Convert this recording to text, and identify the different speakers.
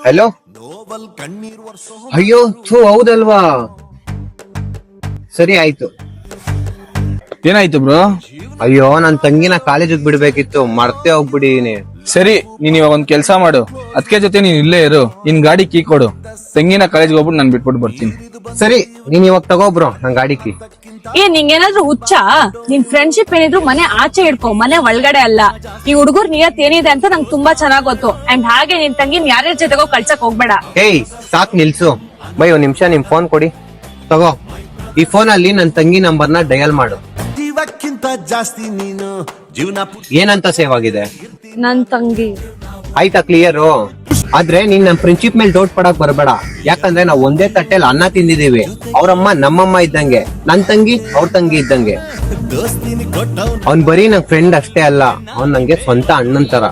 Speaker 1: Hello. ಅಯ್ಯೋ ಹೌದಲ್ವಾ, ಸರಿ ಆಯ್ತು.
Speaker 2: ಏನಾಯ್ತು ಬ್ರೋ?
Speaker 1: ಅಯ್ಯೋ ನನ್ ತಂಗಿನ ಕಾಲೇಜಿಗೆ ಬಿಡ್ಬೇಕಿತ್ತು, ಮರ್ತೇ ಹೋಗ್ಬಿಟ್ಟಿದೀನಿ.
Speaker 2: ಸರಿ, ನೀನ್ ಇವಾಗ ಒಂದ್ ಕೆಲ್ಸ ಮಾಡು, ಅದಕ್ಕೆ ಜೊತೆ ನೀನ್ ಇಲ್ಲೇ ಇರು, ನಿನ್ ಗಾಡಿ ಕೀ ಕೊಡು, ತಂಗಿನ ಕಾಲೇಜ್ಗೆ ಹೋಗ್ಬಿಟ್ಟು ನಾನು ಬಿಟ್ಬಿಟ್ಟು ಬರ್ತೀನಿ.
Speaker 1: ಸರಿ, ನೀನ್ ಇವಾಗ ತಗೋಬ್ರೋ ನನ್ ಗಾಡಿ ಕೀ.
Speaker 3: ನಿಂಗೇನಾದ್ರೂ ಹುಚ್ಚ? ನಿನ್ ಫ್ರೆಂಡ್ಶಿಪ್ ಏನಿದ್ರು ಮನೆ ಆಚೆ ಇಡ್ಕೊ, ಮನೆ ಒಳಗಡೆ ಅಲ್ಲ. ಈ ಹುಡುಗರ್ ನಿಯತ್ ಏನಿದೆ ಅಂತ ನಂಗೆ ತುಂಬಾ ಚೆನ್ನಾಗ್ ಗೊತ್ತು. ಅಂಡ್ ಹಾಗೆ ನಿನ್ ತಂಗಿನ ಯಾರ್ಯಾರ ಜೊತೆಗೋ ಕಳ್ಸಕ್ ಹೋಗ್ಬೇಡ.
Speaker 1: ಏಯ್ ಸಾಕ್ ನಿಲ್ಸು. ಬೈ ಒಂದ್ ನಿಮಿಷ ನಿಮ್ ಫೋನ್ ಕೊಡಿ. ತಗೋ, ಈ ಫೋನ್ ಅಲ್ಲಿ ನನ್ ತಂಗಿ ನಂಬರ್ನ ಡಯಲ್ ಮಾಡು.
Speaker 4: ಜೀವಕ್ಕಿಂತ ಜಾಸ್ತಿ ನೀನು ಜೀವನ.
Speaker 1: ಏನಂತ ಸೇವ್ ಆಗಿದೆ?
Speaker 3: ನನ್ ತಂಗಿ.
Speaker 1: ಆಯ್ತಾ ಕ್ಲಿಯರು? ಆದ್ರೆ ನೀನ್ ನಮ್ ಫ್ರೆಂಡ್ಶಿಪ್ ಮೇಲೆ ಡೌಟ್ ಪಡಕ್ ಬರಬೇಡ. ಯಾಕಂದ್ರೆ ನಾವ್ ಒಂದೇ ತಟ್ಟೆಲ್ ಅನ್ನ ತಿಂದಿದೀವಿ. ಅವ್ರಮ್ಮ ನಮ್ಮಮ್ಮ ಇದ್ದಂಗೆ, ನನ್ ತಂಗಿ ಅವ್ರ ತಂಗಿ ಇದ್ದಂಗೆ. ಅವ್ನ್ ಬರೀ ನನ್ ಫ್ರೆಂಡ್ ಅಷ್ಟೇ ಅಲ್ಲ, ಅವ್ನ್ ನಂಗೆ ಸ್ವಂತ ಅಣ್ಣನ್ ತರ.